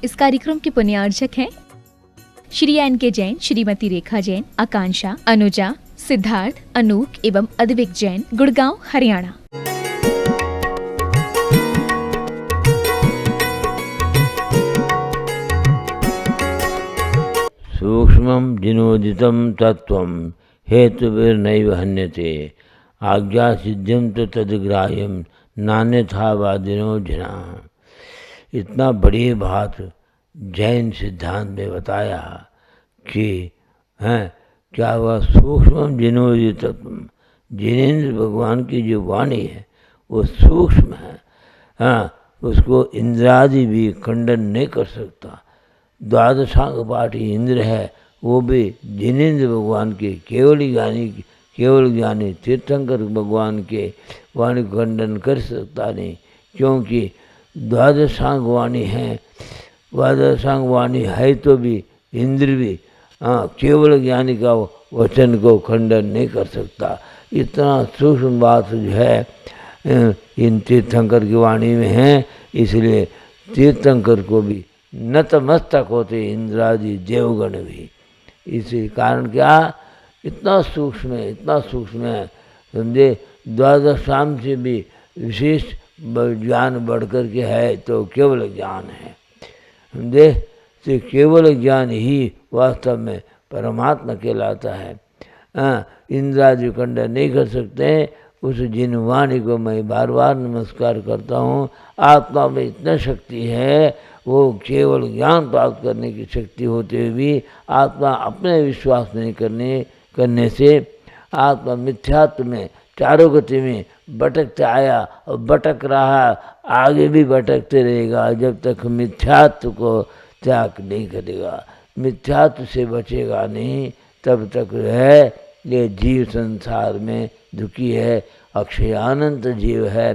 इस कार्यक्रम के पुण्यार्चक हैं श्री एन.के. जैन, श्रीमती रेखा जैन, आकांक्षा, अनुजा, सिद्धार्थ, अनूप एवं अद्विक जैन, गुड़गांव, हरियाणा। सूक्ष्मं जिनोदितं तत्त्वं हेतुभिर्नैव हन्यते आज्ञा सिद्धिं तो तद्ग्राह्यं नान्यथा वादिनो जनाः। इतना बड़ी बात जैन सिद्धांत में बताया कि क्या वह सूक्ष्म जिनोदितत्व, जिनेन्द्र भगवान की जो वाणी है वो सूक्ष्म है, उसको इंद्रादि भी खंडन नहीं कर सकता। द्वादशांग पाठी इंद्र है, वो भी जिनेन्द्र भगवान के केवल ज्ञानी तीर्थंकर भगवान के वाणी को खंडन कर सकता नहीं, क्योंकि द्वादशांग वाणी है। द्वादशांग वाणी है तो भी इंद्र भी केवल ज्ञानी का वचन को खंडन नहीं कर सकता। इतना सूक्ष्म बात जो है इन तीर्थंकर की वाणी में है, इसलिए तीर्थंकर को भी नतमस्तक होते इंद्रादि देवगण भी। इसी कारण क्या इतना सूक्ष्म है, इतना सूक्ष्म है, समझे। द्वादशाम से भी विशेष ज्ञान बढ़कर के है तो केवल ज्ञान है, समझे। तो केवल ज्ञान ही वास्तव में परमात्मा कहलाता है। इंद्रादि खंडन नहीं कर सकते। उस जिन वाणी को मैं बार बार नमस्कार करता हूँ। आत्मा में इतना शक्ति है, वो केवल ज्ञान प्राप्त करने की शक्ति होते हुए भी आत्मा अपने विश्वास नहीं करने से आत्मा मिथ्यात्व में चारों गति में भटकता आया और भटक रहा, आगे भी भटकते रहेगा जब तक मिथ्यात्व को त्याग नहीं करेगा। मिथ्यात्व से बचेगा नहीं तब तक है ये जीव संसार में दुखी है। अक्षयानंत जीव है,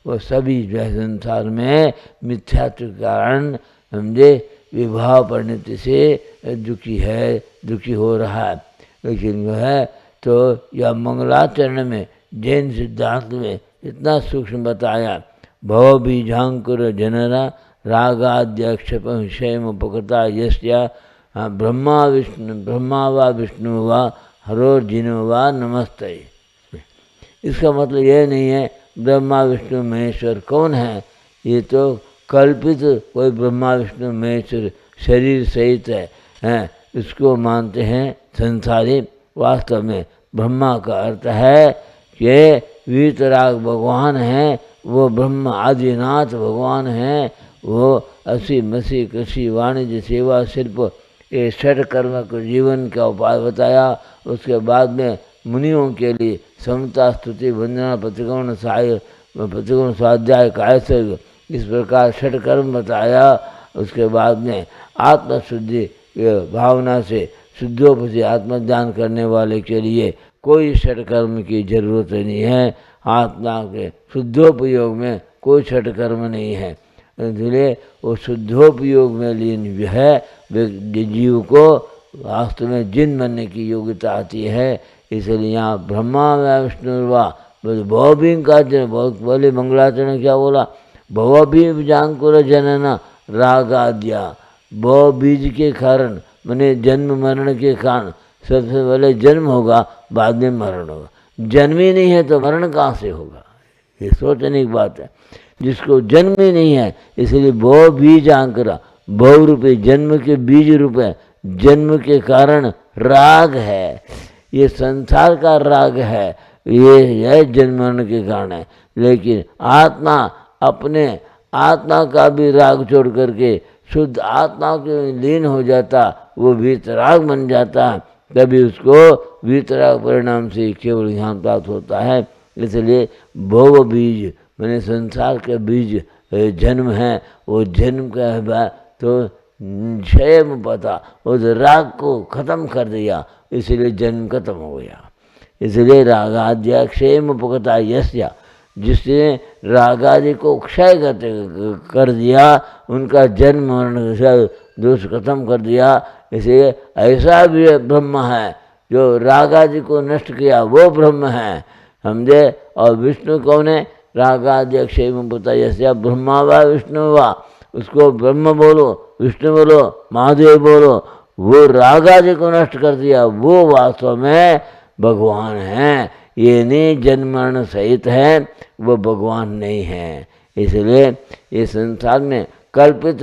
वो सभी जो है संसार में मिथ्यात्व के कारण समझे विभाव परिणति से दुखी हो रहा है। लेकिन जो है तो यह मंगलाचरण में जैन सिद्धांत में इतना सूक्ष्म बताया। भव बीजांकुर जनरा रागाद्यक्षप क्षयम उपकृता यस्या ब्रह्मा वा विष्णु वा हरो जिनो वा नमस्ते। इसका मतलब यह नहीं है ब्रह्मा विष्णु महेश्वर कौन है, ये तो कल्पित कोई ब्रह्मा विष्णु महेश्वर शरीर सहित है, इसको मानते हैं संसारी। वास्तव में ब्रह्मा का अर्थ है कि वीतराग भगवान है, वो ब्रह्म आदिनाथ भगवान है। वो असी मसी कृषि वाणिज्य सेवा शिल्प ये षट कर्म को जीवन का उपाय बताया। उसके बाद में मुनियों के लिए समता स्तुति वंदना प्रतिगमन स्वाध्याय कायसर्ग इस प्रकार षट कर्म बताया। उसके बाद में आत्मशुद्धि भावना से शुद्धोपरि आत्मज्ञान करने वाले के लिए कोई षट कर्म की जरूरत नहीं है। आत्मा के शुद्धोपयोग में कोई षट कर्म नहीं है, इसलिए वो शुद्धोपयोग में लीन है। जीव को वास्तव में जिन बनने की योग्यता आती है। इसलिए यहाँ ब्रह्मा व विष्णु वा भवभीम का जन बहुत बोले मंगलाचरण क्या बोला, भवभीम जांकुर जनना रागाद्या। भव बीज के कारण मैंने जन्म मरण के कारण सबसे पहले जन्म होगा, बाद में मरण होगा। जन्म ही नहीं है तो मरण कहाँ से होगा, ये सोचने की बात है। जिसको जन्म ही नहीं है इसलिए भव बीज आंकरा, भव रूपे जन्म के बीज रूपे जन्म के कारण राग है, ये संसार का राग है, ये जन्म मरण के कारण है। लेकिन आत्मा अपने आत्मा का भी राग छोड़ करके शुद्ध आत्मा के लीन हो जाता, वो वीतराग बन जाता, तभी उसको वीतराग परिणाम से केवल ज्ञान प्राप्त होता है। इसलिए भव बीज मैंने संसार के बीज जन्म है, वो जन्म का है तो क्षय में पता उस राग को खत्म कर दिया, इसलिए जन्म खत्म हो गया। इसलिए रागाद्या क्षय में पकता यस्या, जिसने रागादि को क्षय कर दिया, उनका जन्म मरण दोष खत्म कर दिया। इसलिए ऐसा भी ब्रह्म है जो रागादि को नष्ट किया, वो ब्रह्म है, समझे। और विष्णु कौन है, रागाद्य क्षय में पता यस्या ब्रह्मा वा विष्णु वा उसको ब्रह्म बोलो, विष्णु बोलो, महादेव बोलो, वो राग आदि को नष्ट कर दिया, वो वास्तव में भगवान हैं। ये नहीं जन्म मरण सहित है, वो भगवान नहीं है। इसलिए इस संसार में कल्पित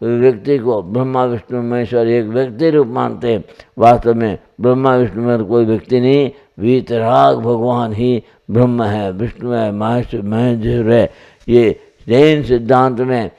व्यक्ति को ब्रह्मा विष्णु महेश्वर एक व्यक्ति रूप मानते हैं। वास्तव में ब्रह्मा विष्णु में कोई व्यक्ति नहीं, वीतराग भगवान ही ब्रह्म है, विष्णु है, महेश्वर है। ये जैन सिद्धांत में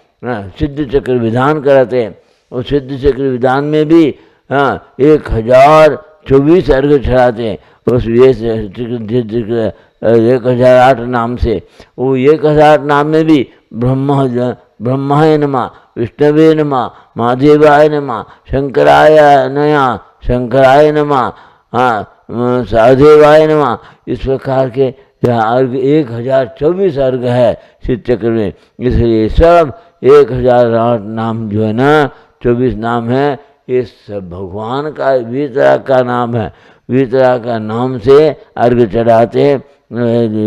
सिद्ध चक्र विधान कराते हैं। और सिद्ध चक्र विधान में भी 1024 अर्घ चढ़ाते हैं। उस 1008 नाम से, वो 1008 नाम में भी ब्रह्माय नमः, विष्णवे नमः, महादेवाय नमः, शंकराय नमः, सहदेवाय नमः, इस प्रकार के अर्घ 1024 अर्घ है सिद्ध चक्र में। इसलिए सब 1008 नाम जो है ना, 24 नाम है, ये सब भगवान का वीतराग का नाम है। वीतराग का नाम से अर्घ चढ़ाते हैं।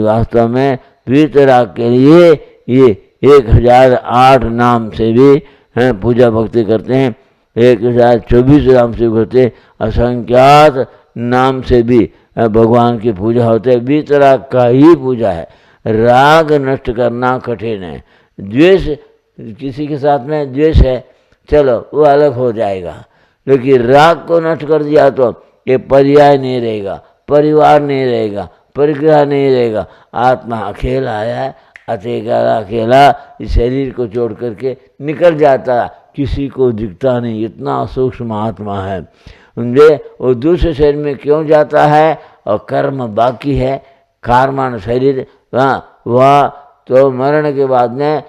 वास्तव में वीतराग के लिए ये 1008 नाम से भी पूजा भक्ति करते हैं, 1024 नाम से करते, असंख्यात नाम से भी भगवान की पूजा होती है। वीतराग का ही पूजा है। राग नष्ट करना कठिन है। द्वेष, किसी के साथ में द्वेष है, चलो वो अलग हो जाएगा, लेकिन राग को नष्ट कर दिया तो ये पर्याय नहीं रहेगा, परिवार नहीं रहेगा, परिग्रह नहीं रहेगा। आत्मा अकेला आया है, अकेला इस शरीर को छोड़ करके निकल जाता है, किसी को दिखता नहीं, इतना सूक्ष्म आत्मा है। समझे? वो दूसरे शरीर में क्यों जाता है? और कर्म बाकी है, कार्मान शरीर, वह तो मरण के बाद में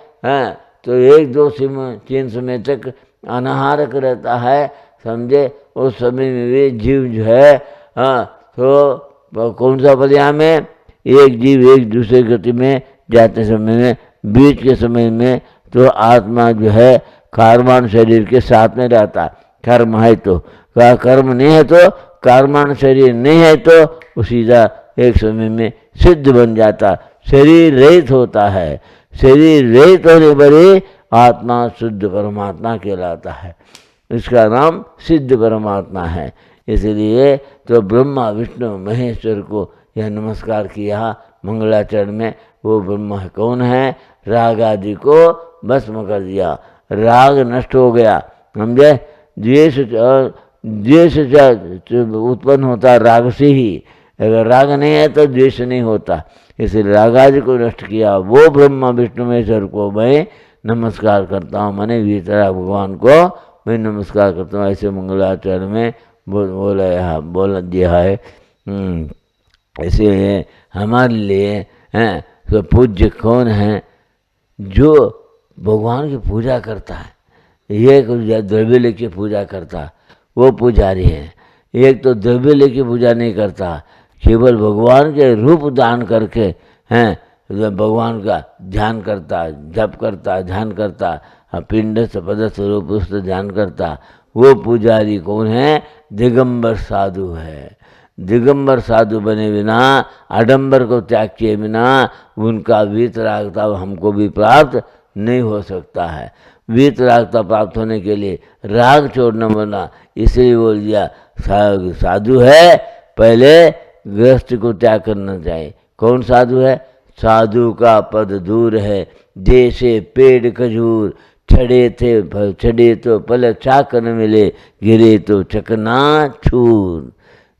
तो 1-2-3 समय तक अनाहारक रहता है। समझे? उस समय में भी जीव जो है तो कौन सा पर्याय में, एक जीव एक दूसरे गति में जाते समय में, बीच के समय में तो आत्मा जो है कार्मान शरीर के साथ में रहता है। कर्म है तो, कर्म नहीं है तो, कार्मान शरीर नहीं है तो वो सीधा एक समय में सिद्ध बन जाता, शरीर रहित होता है। शरीर रहित होने पर ही आत्मा शुद्ध परमात्मा कहलाता है। इसका नाम सिद्ध परमात्मा है। इसलिए तो ब्रह्मा विष्णु महेश्वर को यह नमस्कार किया मंगलाचरण में। वो ब्रह्मा कौन है? राग आदि को भस्म कर दिया, राग नष्ट हो गया। समझे? द्वेष उत्पन्न होता राग से ही, अगर राग नहीं है तो द्वेष नहीं होता। इसलिए राग आदि को नष्ट किया। वो ब्रह्मा विष्णु महेश्वर को मैं नमस्कार करता हूँ, मैंने वीतराग भगवान को मैं नमस्कार करता हूँ। ऐसे मंगलाचरण में बोल दिया है। इसलिए हमारे लिए हैं तो पूज्य कौन है? जो भगवान की पूजा करता है, ये द्रव्य लेके पूजा करता, वो पुजारी है। एक तो द्रव्य लेके पूजा नहीं करता, केवल भगवान के रूप दान करके भगवान का ध्यान करता, जप करता, ध्यान करता, पिंड पदस्थ रूप उसका ध्यान करता, वो पुजारी कौन है? दिगंबर साधु है। दिगंबर साधु बने बिना, आडंबर को त्याग किए बिना उनका वीतरागता हमको भी प्राप्त नहीं हो सकता है। वीतरागता प्राप्त होने के लिए राग छोड़ना बना, इसलिए बोल दिया साधु है, पहले गृहस्थ को त्याग करना चाहिए। कौन साधु है? साधु का पद दूर है, जैसे पेड़ खजूर, चढ़े तो पल चाक न मिले, गिरे तो चकना छूर।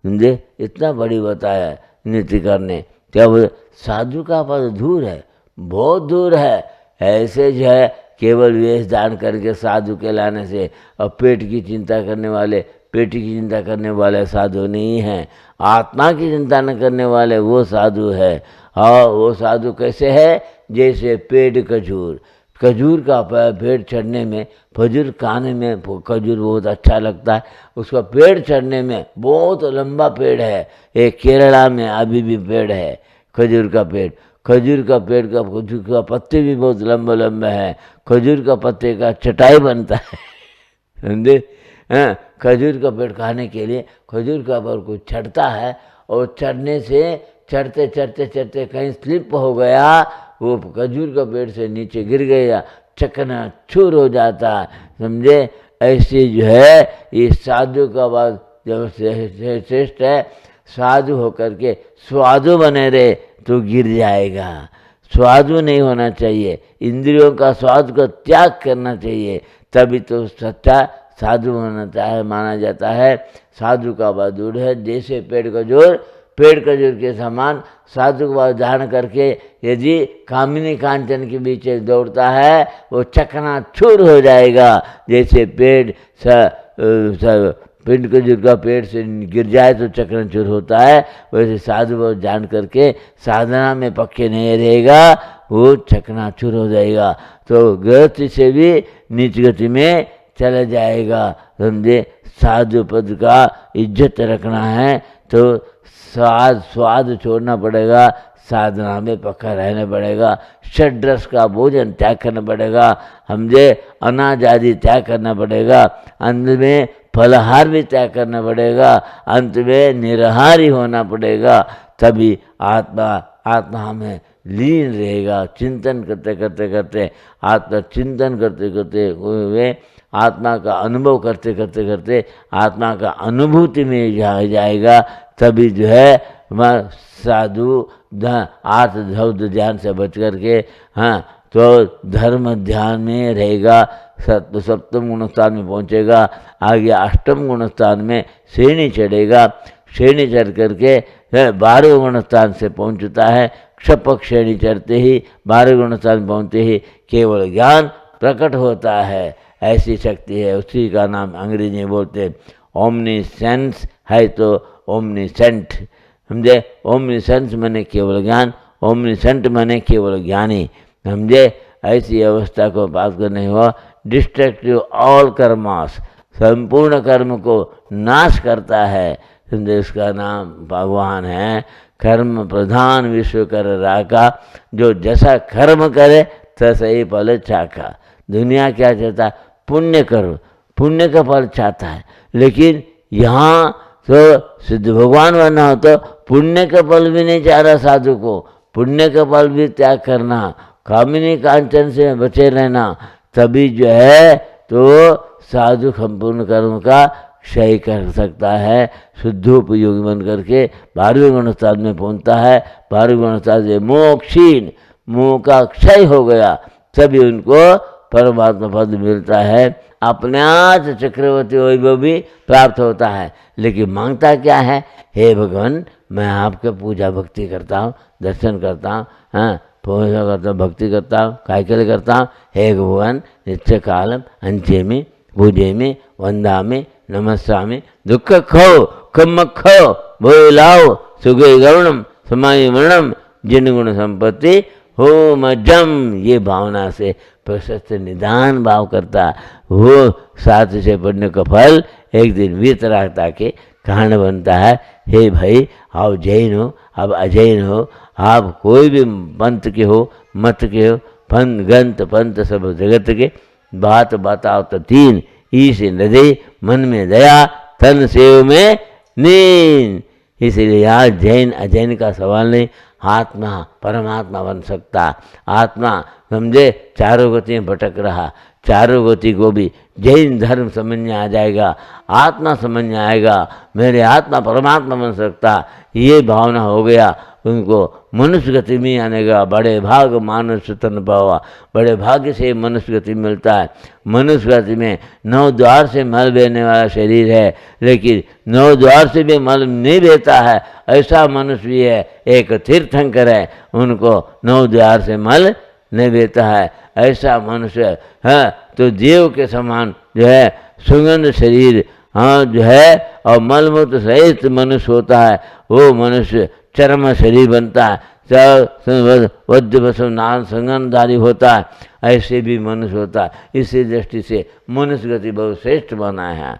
समझे? इतना बड़ी बताया नीतिकार ने। क्या बोले? साधु का पद दूर है, बहुत दूर है। ऐसे जो है केवल वेश दान करके साधु कहलाने से, और पेट की चिंता करने वाले, पेट की चिंता करने वाले साधु नहीं है। आत्मा की चिंता न करने वाले वो साधु है। और वो साधु कैसे है? जैसे पेड़ खजूर, खजूर का पेड़ चढ़ने में, खजूर खाने में खजूर बहुत अच्छा लगता है। उसका पेड़ चढ़ने में बहुत लंबा पेड़ है। एक केरला में अभी भी पेड़ है खजूर का पेड़। खजूर का पेड़ का खजूर का पत्ते भी बहुत लंबे लंबे हैं। खजूर का पत्ते का चटाई बनता है। समझे? खजूर का पेड़ खाने के लिए खजूर का पेड़ को चढ़ता है, और चढ़ने से चढ़ते चढ़ते चढ़ते कहीं स्लिप हो गया, वो खजूर का पेड़ से नीचे गिर गया, चकनाचूर हो जाता है। समझे, ऐसी जो है ये साधु का बात जब श्रेष्ठ है। साधु होकर के स्वादु बने रहे तो गिर जाएगा। स्वादु नहीं होना चाहिए, इंद्रियों का स्वाद को त्याग करना चाहिए, तभी तो सच्चा साधु माना जाता है। साधु का बहादुर है, जैसे पेड़ खजूर के समान साधु का धारण करके यदि कामिनी कांचन के बीच दौड़ता है वो चकनाचूर हो जाएगा। जैसे पेड़ खजूर का पेड़ से गिर जाए तो चकनाचूर होता है, वैसे साधु को जान करके साधना में पक्के नहीं रहेगा, वो चकनाचूर हो जाएगा। तो गृहस्थी से भी नीच गति में चला जाएगा। समझे, साधु पद का इज्जत रखना है तो स्वाद छोड़ना पड़ेगा, साधना में पक्का रहना पड़ेगा, षड्रस का भोजन त्याग करना पड़ेगा, समझे, अनाज आदि त्याग करना पड़ेगा, अंत में फलहार भी त्याग करना पड़ेगा, अंत में निराहारी होना पड़ेगा, तभी आत्मा में लीन रहेगा। चिंतन करते आत्मा चिंतन करते हुए आत्मा का अनुभव करते आत्मा का अनुभूति में जाएगा, तभी जो है साधु आर्थ धौत ध्यान से बच करके तो धर्म ध्यान में रहेगा, सप्तम गुण स्थान में पहुँचेगा, आगे अष्टम गुण स्थान में श्रेणी चढ़ेगा, श्रेणी चढ़ करके 12वें गुण स्थान से पहुँचता है। क्षपक श्रेणी चढ़ते ही 12वें गुण स्थान पहुँचते ही केवल ज्ञान प्रकट होता है। ऐसी शक्ति है, उसी का नाम अंग्रेजी में बोलते ओमनीसेंस है, तो ओमनीसेंट। समझे, ओमनीसेंस माने केवल ज्ञान, ओमनीसेंट माने केवल ज्ञानी। समझे, ऐसी अवस्था को प्राप्त करने हुआ डिस्ट्रक्टिव ऑल कर्मास, संपूर्ण कर्म को नाश करता है। समझे, इसका नाम भगवान है। कर्म प्रधान विश्व कर राका, जो जैसा कर्म करे तैसा ही फल चाका। दुनिया क्या चाहता है, पुण्य करो, पुण्य का फल चाहता है, लेकिन यहाँ तो सिद्ध भगवान बनना हो तो पुण्य का फल भी नहीं चाह रहा साधु को, पुण्य का फल भी त्याग करना, कामिनी कांचन से बचे रहना, तभी जो है तो साधु संपूर्ण कर्म का क्षय कर सकता है। शुद्धोपयोगी बन करके 12वें गुण स्थान में पहुँचता है। 12वें गुण स्थान से मोक्षीन, मोह का क्षय हो गया, तभी उनको परमात्मा पद मिलता है। अपने आप चक्रवर्ती वैभव भी प्राप्त होता है, लेकिन मांगता क्या है, हे भगवान मैं आपके पूजा भक्ति करता हूँ, दर्शन करता हूँ, पूजा करता हूँ, भक्ति करता हूँ, काय के लिए करता हूँ, हे भगवान नित्य कालम अंचेमी पूजेमी वंदामी नमस्वामी दुख खो कम खो भोय लाओ सुगे गरुणम समाय मरणम जिन गुण संपत्ति हो मजम। ये भावना से प्रशस्त निदान भाव करता वो साथ से पढ़ने का फल एक दिन वीतरागता के कारण बनता है। हे भाई, आप जैन हो, आप अजैन हो, आप कोई भी पंथ के हो, मत के हो, गंत पंथ सब जगत के, बात बताओ तो तीन, ईश हृदय मन में दया, तन सेव में नींद। इसलिए यहाँ जैन अजैन का सवाल नहीं, आत्मा परमात्मा बन सकता। आत्मा समझे चारों गति में भटक रहा, चारों गति को भी जैन धर्म समझ में आ जाएगा, आत्मा समझ में आएगा, मेरे आत्मा परमात्मा बन सकता, ये भावना हो गया उनको। मनुष्य गति में आने का बड़े भाग मानुष तन पावा, बड़े भाग्य से मनुष्य गति मिलता है। मनुष्य गति में 9 द्वार से मल बहने वाला शरीर है, लेकिन 9 द्वार से भी मल नहीं बहता है, ऐसा मनुष्य भी है। एक तीर्थंकर है, उनको 9 द्वार से मल नहीं बहता है, ऐसा मनुष्य है। तो देव के समान जो है सुगंध शरीर जो है और मलमूत्र सहित मनुष्य होता है, वो मनुष्य चर्म शरीर बनता है, वज्र बसव नाल संगनधारी होता है, ऐसे भी मनुष्य होता है। इसी दृष्टि से मनुष्य गति बहुत श्रेष्ठ बना है।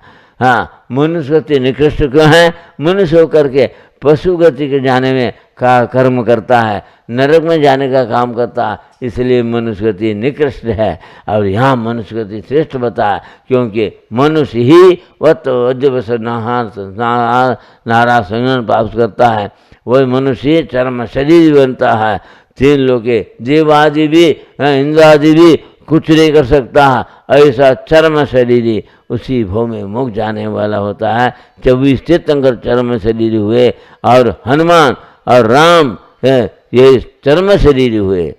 मनुष्य गति निकृष्ट क्यों है? मनुष्य होकर के पशु गति के जाने में का कर्म करता है, नरक में जाने का काम करता है, इसलिए मनुष्य गति निकृष्ट है। और यहाँ मनुष्य गति श्रेष्ठ बताया, क्योंकि मनुष्य ही वज्र बसव नारा संगन प्राप्त करता है, वही मनुष्य चर्म शरीर बनता है। 3 लोग के देव आदि भी इंद्र आदि भी कुछ नहीं कर सकता, ऐसा चर्म शरीरी उसी भव में मुख जाने वाला होता है। 24 तीर्थंकर चर्म शरीरी हुए और हनुमान और राम ये चर्म शरीरी हुए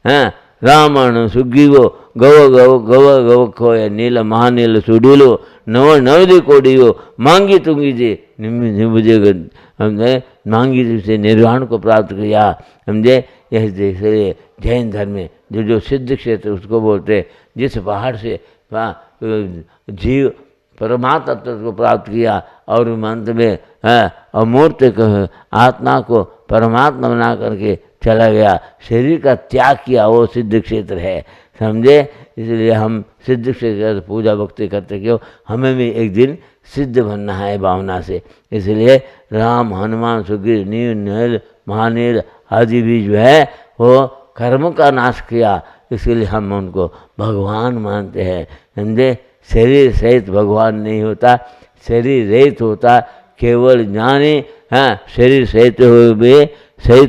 हैं। रावण सुग्रीवो गव गव गव गव खोय नील महानील सुडीलो नव नवदी कोडियो मांगी तुंगी जी निमुझे हमने मांगी से निर्वाण को प्राप्त किया। समझे, यह जैसे जैन धर्म में जो सिद्ध क्षेत्र उसको बोलते, जिस पहाड़ से जीव परमात्मा तत्व को प्राप्त किया और अंत में अमूर्त आत्मा को परमात्मा बना करके चला गया, शरीर का त्याग किया, वो सिद्ध क्षेत्र है। समझे, इसलिए हम सिद्ध क्षेत्र पूजा भक्ति करते क्यों, हमें भी एक दिन सिद्ध बनना है भावना से। इसलिए राम हनुमान सुग्रीव नील नील महानील आदि भी जो है वो कर्म का नाश किया, इसलिए हम उनको भगवान मानते हैं। समझे, शरीर सहित भगवान नहीं होता, शरीर रहित होता केवल ज्ञानी। हाँ, शरीर सहित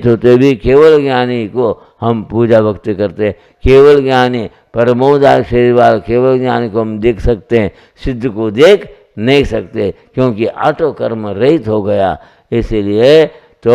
होते भी केवल ज्ञानी को हम पूजा भक्ति करते हैं। केवल ज्ञानी परमोदार शरीर वाला केवल ज्ञानी को हम देख सकते हैं, सिद्ध को देख नहीं सकते, क्योंकि आटो कर्म रहित हो गया। इसीलिए तो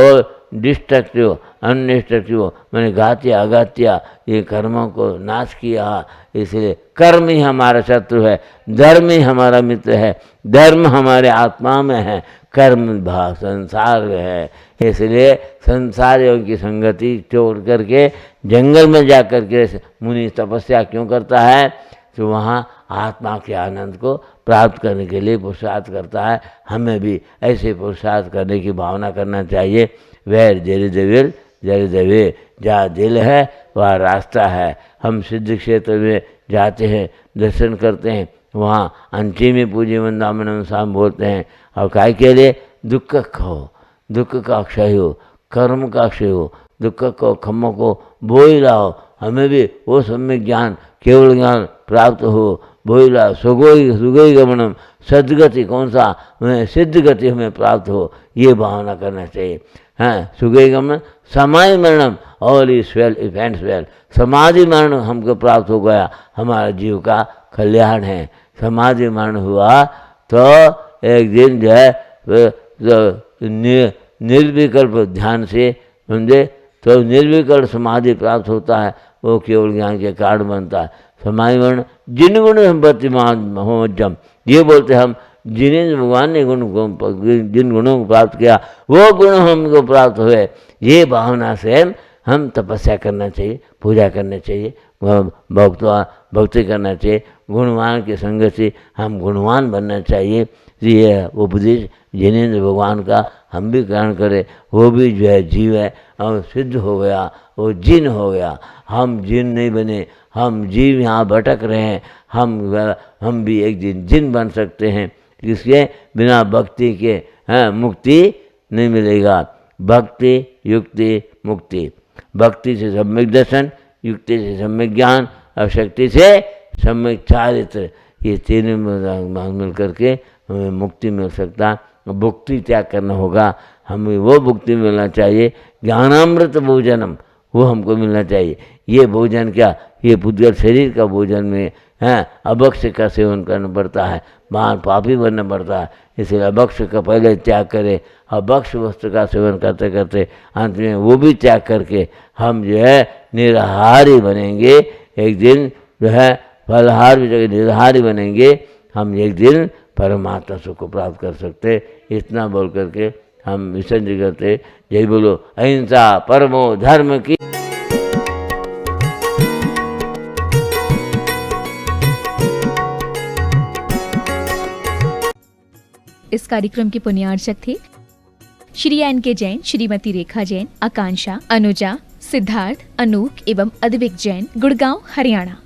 डिस्ट्रक्टिव अनडिस्ट्रक्टिव मैंने घात्य अघात्य ये कर्मों को नाश किया। इसलिए कर्म ही हमारा शत्रु है, धर्म ही हमारा मित्र है। धर्म हमारे आत्मा में है, कर्म भाव संसार में है। इसलिए संसारियों की संगति छोड़ करके जंगल में जा कर के मुनि तपस्या क्यों करता है, तो वहाँ आत्मा के आनंद को प्राप्त करने के लिए पुरुषार्थ करता है। हमें भी ऐसे पुरुषार्थ करने की भावना करना चाहिए। वैर जरि देविल जरि देवे, जहाँ दिल है वहाँ रास्ता है। हम सिद्ध क्षेत्र में जाते हैं, दर्शन करते हैं, वहाँ अंची में पूजी वंदामन शाम बोलते हैं। और काय के लिए दुख हो, दुख का अक्षय हो, कर्म का अक्षय हो, दुख को खम्मों को बोई लाओ। हमें भी वो सम्यक ज्ञान केवल ज्ञान प्राप्त हो, बोईला सुगोई गमनम, सदगति कौन सा हमें सिद्ध गति हमें प्राप्त हो, ये भावना करना चाहिए। हाँ, सुगोई गमन समाधि मरणम all is well if ends well, समाधि मरण हमको प्राप्त हो गया, हमारा जीव का कल्याण है। समाधि मरण हुआ तो एक दिन जो है निर्विकल्प ध्यान से समझे, तो निर्विकल्प समाधि प्राप्त होता है, वो केवल ज्ञान के कारण बनता है। समाधि वर्ण जिन गुण संपत्ति महाजम, ये बोलते हम जिन्हें भगवान ने जिन गुणों को प्राप्त किया वो गुण हमको प्राप्त हुए। ये भावना से हम तपस्या करना चाहिए, पूजा करना चाहिए, भक्ति करना चाहिए। गुणवान की संगत से हम गुणवान बनना चाहिए। ये उपदेश जिनेंद्र भगवान का हम भी ग्रहण करें। वो भी जो है जीव है और सिद्ध हो गया, वो जिन हो गया। हम जिन नहीं बने, हम जीव यहाँ भटक रहे हैं। हम भी एक दिन जिन बन सकते हैं। इसके बिना भक्ति के मुक्ति नहीं मिलेगा। भक्ति युक्ति मुक्ति, भक्ति से सम्यक दर्शन, युक्ति से सम्यक ज्ञान और शक्ति से सम्यक चारित्र, ये तीनों मिल करके हमें मुक्ति मिल सकता। भुक्ति त्याग करना होगा, हमें वो भुक्ति मिलना चाहिए। ज्ञानामृत भोजनम, वो हमको मिलना चाहिए। ये भोजन क्या, ये पुद्गल शरीर का भोजन में अभक्ष का सेवन करना पड़ता है, महान पापी बनना पड़ता है। इसलिए अभक्ष का पहले त्याग करें। अभक्ष वस्तु का सेवन करते करते अंत में वो भी त्याग करके हम जो है निराहारी बनेंगे। एक दिन जो है फलहार भी जगह निराहारी बनेंगे। हम एक दिन परमात्मा सुख को प्राप्त कर सकते। इतना बोल करके हम विसर्जन करते। जय बोलो अहिंसा परमो धर्म की। इस कार्यक्रम के पुण्यार्चक थे श्री एन.के. जैन, श्रीमती रेखा जैन, आकांक्षा, अनुजा, सिद्धार्थ, अनूप एवं अद्विक जैन, गुड़गांव, हरियाणा।